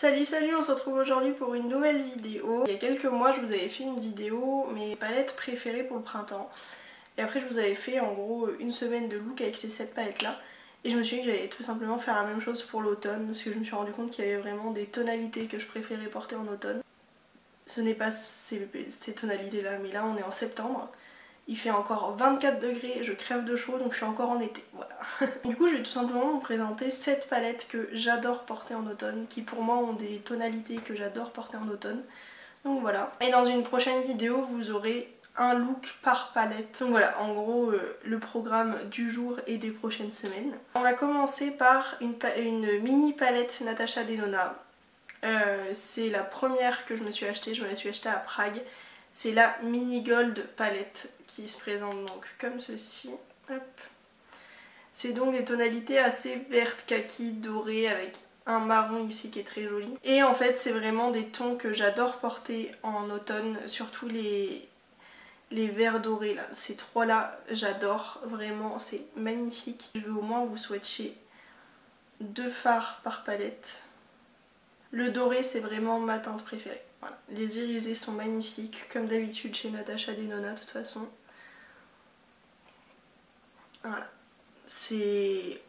Salut, on se retrouve aujourd'hui pour une nouvelle vidéo. Il y a quelques mois je vous avais fait une vidéo mes palettes préférées pour le printemps. Et après je vous avais fait en gros une semaine de look avec ces 7 palettes là. Et je me suis dit que j'allais tout simplement faire la même chose pour l'automne, parce que je me suis rendu compte qu'il y avait vraiment des tonalités que je préférais porter en automne. Ce n'est pas ces tonalités là, mais là on est en septembre. Il fait encore 24 degrés, je crève de chaud donc je suis encore en été, voilà. Du coup je vais tout simplement vous présenter 7 palettes que j'adore porter en automne, qui pour moi ont des tonalités que j'adore porter en automne. Donc voilà. Et dans une prochaine vidéo vous aurez un look par palette. Donc voilà, en gros le programme du jour et des prochaines semaines. On va commencer par une mini palette Natasha Denona. C'est la première que je me suis achetée, je me la suis achetée à Prague. C'est la Mini Gold palette qui se présente donc comme ceci. C'est donc des tonalités assez vertes, kaki, dorées avec un marron ici qui est très joli. Et en fait c'est vraiment des tons que j'adore porter en automne, surtout les verts dorés là. Ces trois là j'adore vraiment, c'est magnifique. Je vais au moins vous swatcher 2 fards par palette. Le doré c'est vraiment ma teinte préférée. Voilà. Les irisés sont magnifiques comme d'habitude chez Natasha Denona de toute façon. Voilà. C'est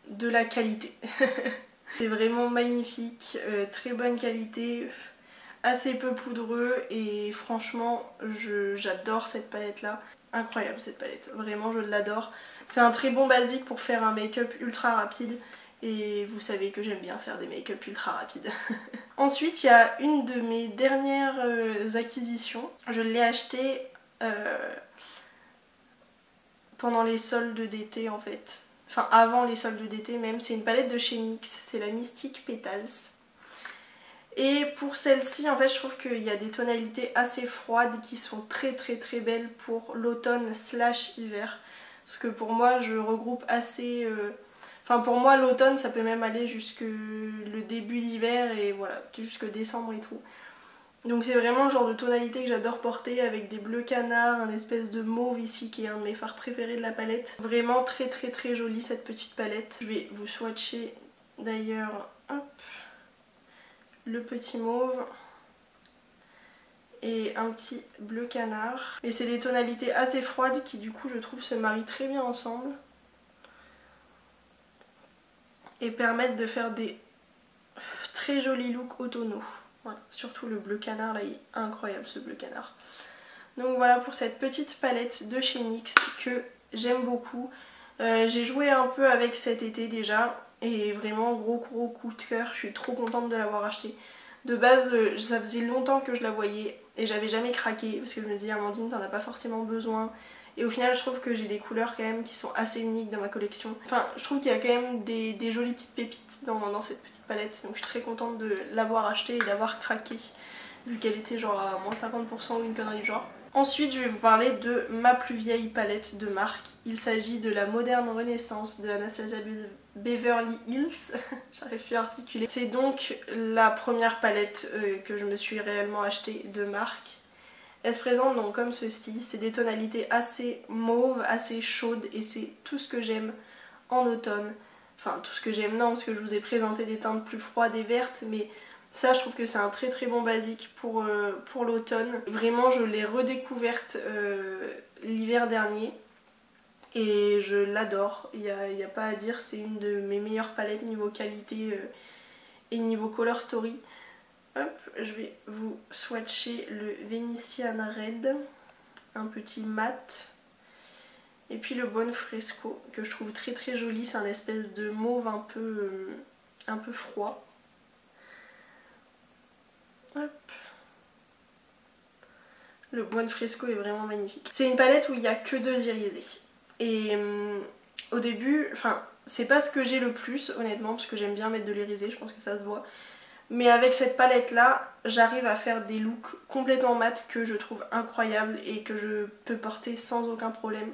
de la qualité. C'est vraiment magnifique, très bonne qualité, assez peu poudreux et franchement j'adore cette palette là. Incroyable cette palette, vraiment je l'adore. C'est un très bon basique pour faire un make-up ultra rapide. Et vous savez que j'aime bien faire des make-up ultra rapides. Ensuite, il y a une de mes dernières acquisitions. Je l'ai achetée pendant les soldes d'été en fait. Enfin, avant les soldes d'été même. C'est une palette de chez NYX. C'est la Mystic Petals. Et pour celle-ci, en fait, je trouve qu'il y a des tonalités assez froides qui sont très belles pour l'automne / hiver. Parce que pour moi, je regroupe assez... Enfin pour moi l'automne ça peut même aller jusque le début d'hiver et voilà, jusque décembre et tout. Donc c'est vraiment le genre de tonalité que j'adore porter avec des bleus canards, un espèce de mauve ici qui est un de mes fards préférés de la palette. Vraiment très jolie cette petite palette. Je vais vous swatcher d'ailleurs le petit mauve et un petit bleu canard. Et c'est des tonalités assez froides qui du coup je trouve se marient très bien ensemble. Et permettent de faire des très jolis looks automnaux. Voilà. Surtout le bleu canard là, il est incroyable ce bleu canard. Donc voilà pour cette petite palette de chez NYX que j'aime beaucoup. J'ai joué un peu avec cet été déjà et vraiment gros coup de cœur, je suis trop contente de l'avoir acheté. De base ça faisait longtemps que je la voyais et j'avais jamais craqué parce que je me disais Amandine t'en as pas forcément besoin. Et au final je trouve que j'ai des couleurs quand même qui sont assez uniques dans ma collection. Enfin je trouve qu'il y a quand même des jolies petites pépites dans cette petite palette. Donc je suis très contente de l'avoir achetée et d'avoir craqué. Vu qu'elle était genre à moins 50% ou une connerie du genre. Ensuite je vais vous parler de ma plus vieille palette de marque. Il s'agit de la Moderne Renaissance de Anastasia Beverly Hills. J'arrive plus à articuler. C'est donc la première palette que je me suis réellement achetée de marque. Elle se présente donc comme ceci, c'est des tonalités assez mauves, assez chaudes et c'est tout ce que j'aime en automne. Enfin tout ce que j'aime non parce que je vous ai présenté des teintes plus froides et vertes mais ça je trouve que c'est un très bon basique pour l'automne. Vraiment je l'ai redécouverte l'hiver dernier et je l'adore, il n'y a pas à dire, c'est une de mes meilleures palettes niveau qualité et niveau color story. Hop, je vais vous swatcher le Venetian Red, un petit mat. Et puis le Buonfresco, que je trouve très joli, c'est un espèce de mauve un peu froid. Hop. Le Buonfresco est vraiment magnifique. C'est une palette où il n'y a que 2 irisés. Et au début, enfin, c'est pas ce que j'ai le plus honnêtement, parce que j'aime bien mettre de l'irisé, je pense que ça se voit. Mais avec cette palette là, j'arrive à faire des looks complètement mat que je trouve incroyables et que je peux porter sans aucun problème.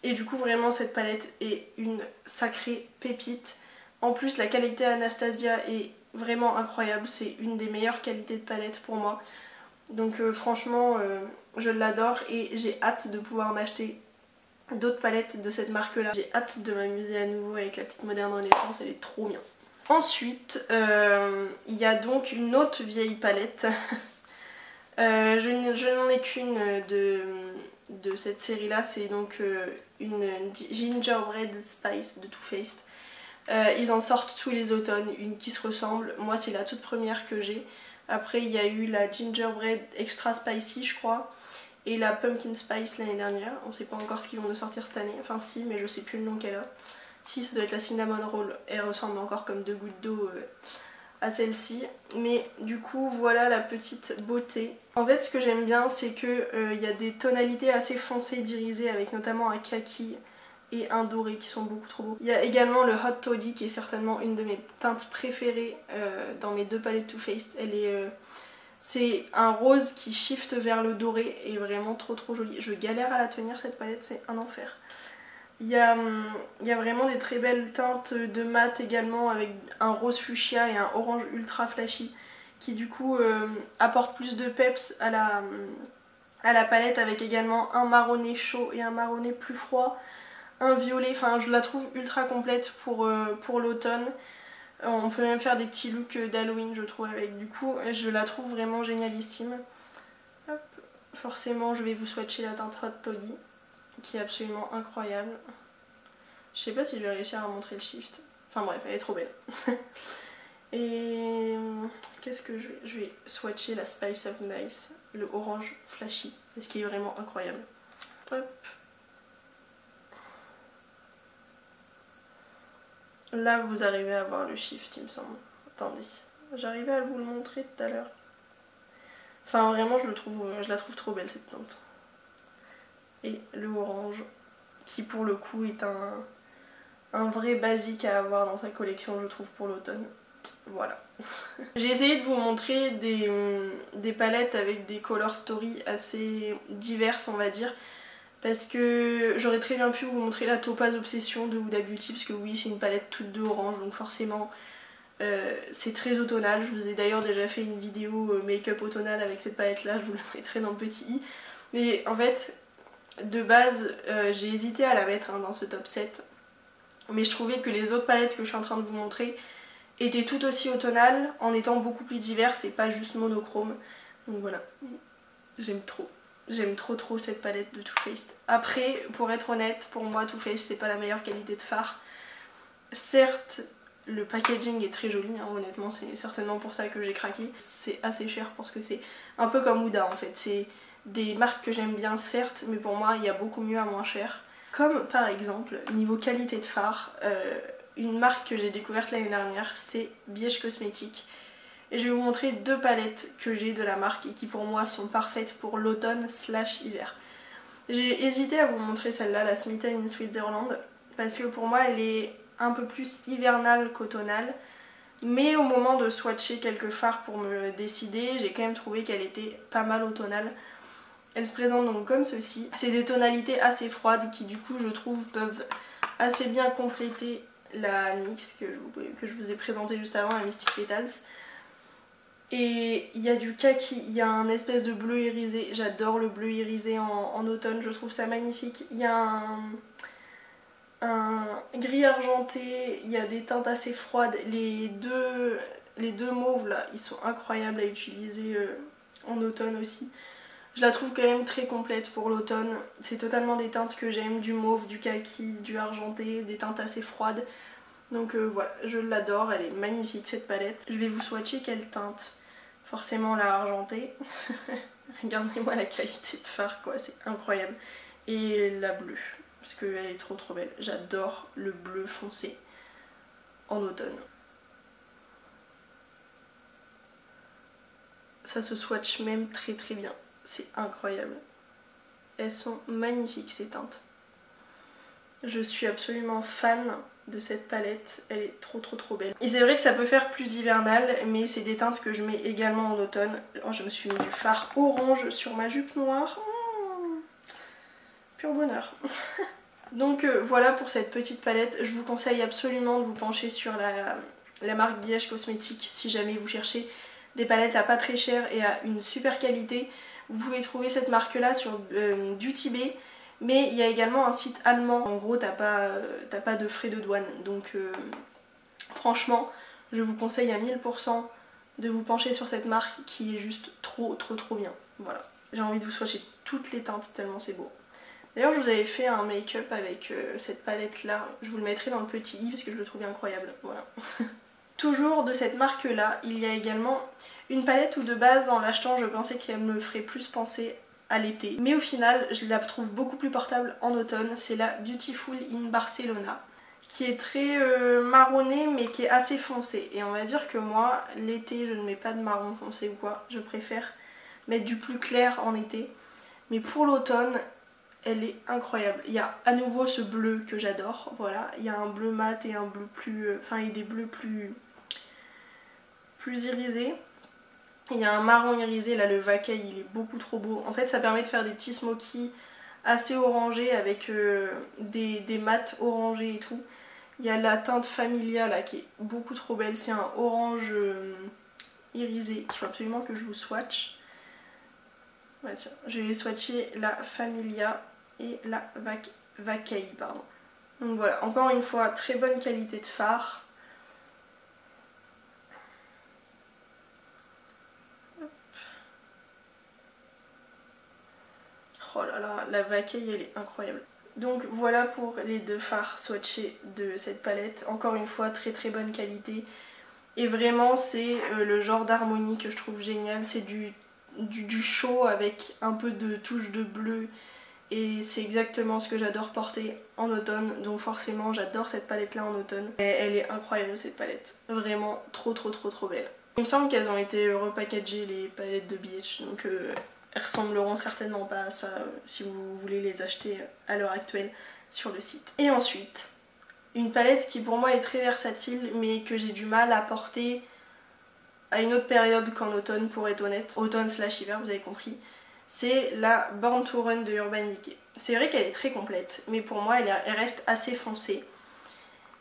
Et du coup vraiment cette palette est une sacrée pépite. En plus la qualité Anastasia est vraiment incroyable, c'est une des meilleures qualités de palette pour moi. Donc franchement je l'adore et j'ai hâte de pouvoir m'acheter d'autres palettes de cette marque là. J'ai hâte de m'amuser à nouveau avec la petite Moderne Renaissance, elle est trop bien. Ensuite, il y a donc une autre vieille palette. Je n'en ai qu'une de cette série là, c'est donc une Gingerbread Spice de Too Faced. Ils en sortent tous les automnes, une qui se ressemble. Moi c'est la toute première que j'ai. Après il y a eu la Gingerbread Extra Spicy je crois, et la Pumpkin Spice l'année dernière. On sait pas encore ce qu'ils vont nous sortir cette année, enfin si, mais je sais plus le nom qu'elle a. Si, ça doit être la Cinnamon Roll, elle ressemble encore comme 2 gouttes d'eau à celle-ci. Mais du coup voilà la petite beauté. En fait ce que j'aime bien c'est que y a des tonalités assez foncées d'irisé avec notamment un kaki et un doré qui sont beaucoup trop beaux. Il y a également le Hot Toddy qui est certainement une de mes teintes préférées dans mes 2 palettes Too Faced. C'est un rose qui shift vers le doré et vraiment trop joli. Je galère à la tenir cette palette, c'est un enfer. Il y a vraiment des très belles teintes de mat également avec un rose fuchsia et un orange ultra flashy qui du coup apportent plus de peps à la palette, avec également un marronné chaud et un marronné plus froid, un violet, enfin je la trouve ultra complète pour l'automne. On peut même faire des petits looks d'Halloween je trouve avec, du coup je la trouve vraiment génialissime. Hop. Forcément je vais vous swatcher la teinte Hot Toddy qui est absolument incroyable. Je sais pas si je vais réussir à montrer le shift. Enfin bref, elle est trop belle. Et qu'est-ce que je vais swatcher la Spice of Nice, le orange flashy, parce qu'il est vraiment incroyable. Hop. Là vous arrivez à voir le shift il me semble. Attendez, j'arrivais à vous le montrer tout à l'heure. Enfin vraiment je la trouve trop belle cette teinte. Et le orange qui pour le coup est un vrai basique à avoir dans sa collection je trouve pour l'automne. Voilà. J'ai essayé de vous montrer des palettes avec des color story assez diverses on va dire, parce que j'aurais très bien pu vous montrer la Topaz Obsession de Huda Beauty, parce que oui c'est une palette toute de orange donc forcément c'est très automnal. Je vous ai d'ailleurs déjà fait une vidéo make-up automnal avec cette palette là, je vous la mettrai dans le petit i. Mais en fait de base j'ai hésité à la mettre dans ce top 7, mais je trouvais que les autres palettes que je suis en train de vous montrer étaient tout aussi automnales en étant beaucoup plus diverses et pas juste monochrome. Donc voilà, j'aime trop. J'aime trop cette palette de Too Faced. Après, pour être honnête, pour moi Too Faced c'est pas la meilleure qualité de fard. Certes, le packaging est très joli, honnêtement c'est certainement pour ça que j'ai craqué. C'est assez cher pour ce que c'est. Un peu comme Huda en fait, c'est des marques que j'aime bien certes, mais pour moi il y a beaucoup mieux à moins cher. Comme par exemple, niveau qualité de fard, une marque que j'ai découverte l'année dernière, c'est Biège Cosmétique. Et je vais vous montrer 2 palettes que j'ai de la marque et qui pour moi sont parfaites pour l'automne / hiver. J'ai hésité à vous montrer celle-là, la Smitten in Switzerland, parce que pour moi elle est un peu plus hivernale qu'automnale. Mais au moment de swatcher quelques fards pour me décider, j'ai quand même trouvé qu'elle était pas mal automnale. Elle se présente donc comme ceci. C'est des tonalités assez froides qui du coup je trouve peuvent assez bien compléter la NYX que je vous ai présentée juste avant, la Mystic Petals. Et il y a du kaki, il y a un espèce de bleu irisé, j'adore le bleu irisé en automne, je trouve ça magnifique. Il y a un gris argenté, il y a des teintes assez froides. Les deux mauves là, ils sont incroyables à utiliser en automne aussi. Je la trouve quand même très complète pour l'automne. C'est totalement des teintes que j'aime, du mauve, du kaki, du argenté, des teintes assez froides. Donc voilà, je l'adore, elle est magnifique cette palette. Je vais vous swatcher quelle teinte. Forcément la argentée. Regardez-moi la qualité de fard quoi, c'est incroyable. Et la bleue, parce qu'elle est trop belle. J'adore le bleu foncé en automne. Ça se swatch même très bien. C'est incroyable. Elles sont magnifiques ces teintes. Je suis absolument fan de cette palette, elle est trop belle. Et c'est vrai que ça peut faire plus hivernal, mais c'est des teintes que je mets également en automne. Oh, je me suis mis du fard orange sur ma jupe noire. Pur bonheur. Donc voilà pour cette petite palette. Je vous conseille absolument de vous pencher sur la marque Biège Cosmétique si jamais vous cherchez des palettes à pas très cher et à une super qualité. Vous pouvez trouver cette marque là sur Beauty-Bay, mais il y a également un site allemand. En gros t'as pas de frais de douane, donc franchement je vous conseille à 1000% de vous pencher sur cette marque qui est juste trop bien. Voilà, j'ai envie de vous swatcher toutes les teintes tellement c'est beau. D'ailleurs je vous avais fait un make-up avec cette palette là, je vous le mettrai dans le petit i parce que je le trouvais incroyable, voilà. Toujours de cette marque là, il y a également une palette où de base en l'achetant je pensais qu'elle me ferait plus penser à l'été. Mais au final je la trouve beaucoup plus portable en automne, c'est la Beautiful in Barcelona. Qui est très marronné mais qui est assez foncé. Et on va dire que moi, l'été je ne mets pas de marron foncé ou quoi, je préfère mettre du plus clair en été. Mais pour l'automne, elle est incroyable. Il y a à nouveau ce bleu que j'adore, voilà. Il y a un bleu mat et un bleu plus... Enfin, il y a des bleus plus irisés. Il y a un marron irisé, là le Vacaille il est beaucoup trop beau. En fait ça permet de faire des petits smokies assez orangés avec des mats orangés et tout. Il y a la teinte Familia là qui est beaucoup trop belle, c'est un orange irisé qu'il faut absolument que je vous swatch. Ouais, tiens, je vais swatcher la Familia et la Vacaille, pardon. Donc voilà, encore une fois, très bonne qualité de fard. Oh là là, la Vacaille elle est incroyable. Donc voilà pour les deux fards swatchés de cette palette. Encore une fois, très bonne qualité. Et vraiment c'est le genre d'harmonie que je trouve génial. C'est du chaud avec un peu de touche de bleu. Et c'est exactement ce que j'adore porter en automne. Donc forcément j'adore cette palette là en automne. Et elle est incroyable cette palette. Vraiment trop belle. Il me semble qu'elles ont été repackagées les palettes de BH. Donc elles ressembleront certainement pas à ça si vous voulez les acheter à l'heure actuelle sur le site. Et ensuite, une palette qui pour moi est très versatile mais que j'ai du mal à porter à une autre période qu'en automne pour être honnête. Automne/hiver, vous avez compris. C'est la Born to Run de Urban Decay. C'est vrai qu'elle est très complète mais pour moi elle reste assez foncée.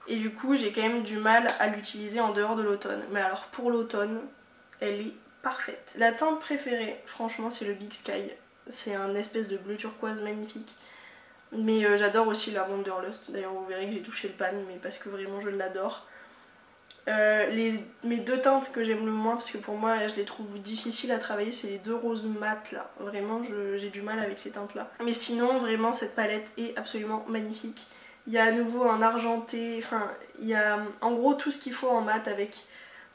Et du coup j'ai quand même du mal à l'utiliser en dehors de l'automne. Mais alors pour l'automne, elle est parfaite. La teinte préférée, franchement, c'est le Big Sky. C'est un espèce de bleu turquoise magnifique. Mais j'adore aussi la Wanderlust. D'ailleurs, vous verrez que j'ai touché le pan, mais parce que vraiment je l'adore. Mes deux teintes que j'aime le moins, parce que pour moi je les trouve difficiles à travailler, c'est les deux roses mat là. Vraiment, j'ai du mal avec ces teintes là. Mais sinon, vraiment, cette palette est absolument magnifique. Il y a à nouveau un argenté, enfin, il y a en gros tout ce qu'il faut en mat avec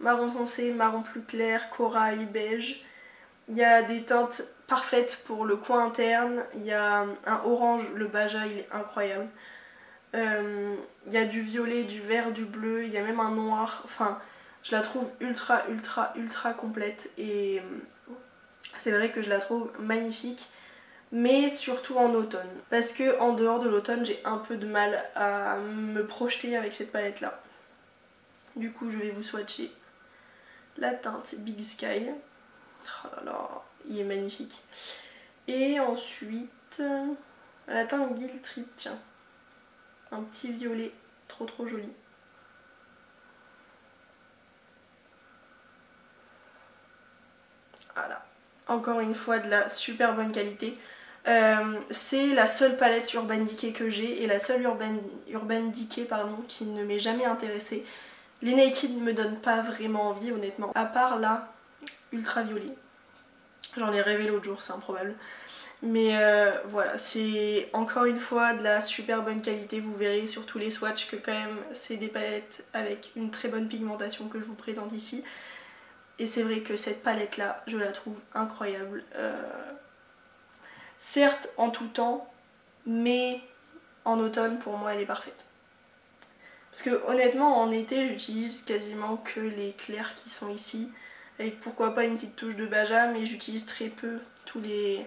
marron foncé, marron plus clair, corail, beige. Il y a des teintes parfaites pour le coin interne. Il y a un orange, le Baja il est incroyable. Il y a du violet, du vert, du bleu, il y a même un noir. Enfin, je la trouve ultra complète et c'est vrai que je la trouve magnifique. Mais surtout en automne. Parce que en dehors de l'automne, j'ai un peu de mal à me projeter avec cette palette là. Du coup, je vais vous swatcher la teinte Big Sky. Oh là là, il est magnifique. Et ensuite, la teinte Guilt Trip, tiens. Un petit violet, trop joli. Voilà. Encore une fois, de la super bonne qualité. C'est la seule palette Urban Decay que j'ai et la seule Urban Decay pardon, qui ne m'est jamais intéressée. Les Naked ne me donnent pas vraiment envie honnêtement, à part la ultraviolet. J'en ai rêvé l'autre jour, c'est improbable. Mais voilà, c'est encore une fois de la super bonne qualité. Vous verrez sur tous les swatchs que quand même c'est des palettes avec une très bonne pigmentation que je vous présente ici. Et c'est vrai que cette palette là, je la trouve incroyable. Certes en tout temps, mais en automne pour moi elle est parfaite. Parce que honnêtement en été j'utilise quasiment que les clairs qui sont ici. Avec pourquoi pas une petite touche de Baja, mais j'utilise très peu tous les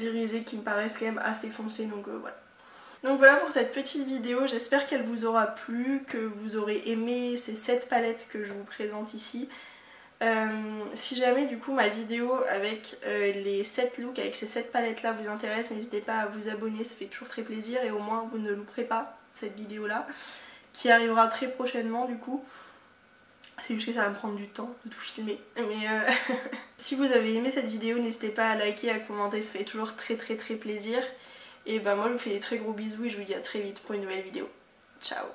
irisés qui me paraissent quand même assez foncés, donc voilà. Donc voilà pour cette petite vidéo, j'espère qu'elle vous aura plu, que vous aurez aimé ces 7 palettes que je vous présente ici. Si jamais du coup ma vidéo avec les 7 looks, avec ces 7 palettes là vous intéresse, n'hésitez pas à vous abonner, ça fait toujours très plaisir et au moins vous ne louperez pas cette vidéo là, qui arrivera très prochainement du coup. C'est juste que ça va me prendre du temps de tout filmer. Mais si vous avez aimé cette vidéo, n'hésitez pas à liker, à commenter, ça fait toujours très plaisir. Et bah moi je vous fais des très gros bisous et je vous dis à très vite pour une nouvelle vidéo. Ciao!